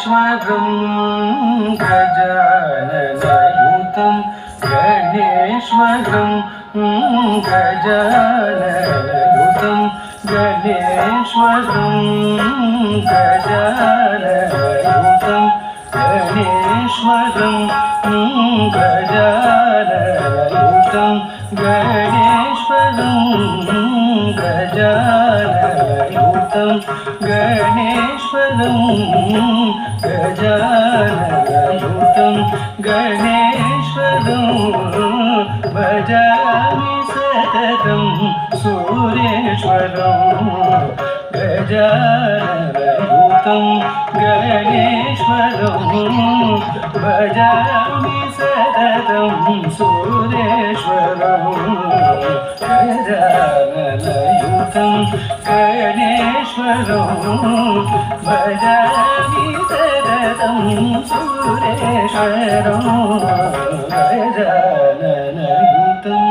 गणेश्वरं गजाननयुतं गणेश्वरं गजाननयुतं गणेश्वरं गजाननयुतं गणेश्वरं गजाननयुतं गणेश्वरं गजाननयुतं गणेश्वरं गजाननयुतं गणेश्वरं भजामि सततं सूरेश्वरं गजाननयुतं गणेश्वरं भजामि सततं सूरेश्वरं गजाननयुतं गणेश्वरं भजामि सततं सूरेश्वरं गजाननयुतं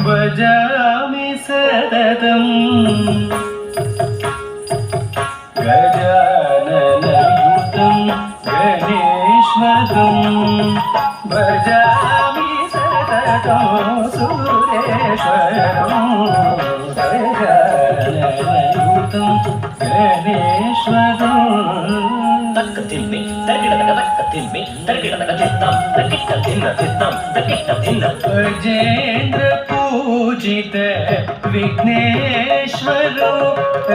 भजामि सततं गजाननयुतं गणेश्वरं भजामि सततं सूरेश्वरं गजाननयुतं गणेश्वरं तक्कतिन्नि तर्किटतकतक्कतिन्नि तर्किटतकचित्तं तर्किटतिन्नचित्तं तर्किटतिन्न अजेन्द्र पूजित विघ्नेश्वरो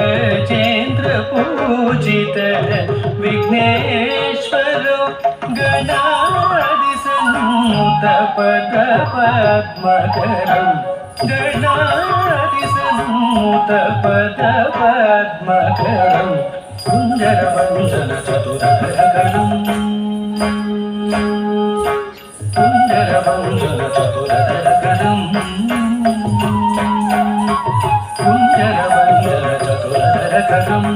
अजेन्द्र पूजित विघ्नेश्वरो गणादिसन्नुत पदपद्मकरं गणादिसन्नुत पदपद्मकरं कुञ्जरवञ्जनचतुरकरं कुञ्जरवञ्जनचतुरकरं कुञ्जरवञ्जनचतुरकरं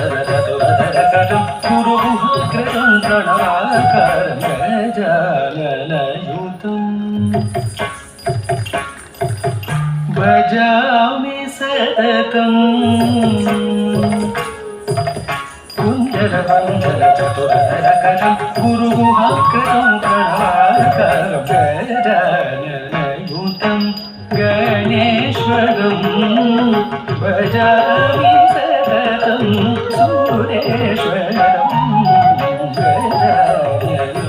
कुञ्जरवञ्जनचतुरकरं गुरुगुहाग्रजं प्रणवाकारं गजाननयुतं भजामि सततं कुञ्जरवञ्जनचतुरकरं गुरुगुहाग्रजं प्रणवाकारं गजाननयुतं गणेश्वरं भजामि सततं सूरेश्वरं गजाननयुतं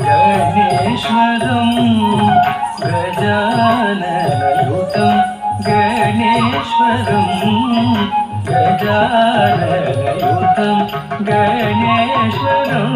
गणेश्वरं गजाननयुतं गणेश्वरं गजाननयुतं गणेश्वरं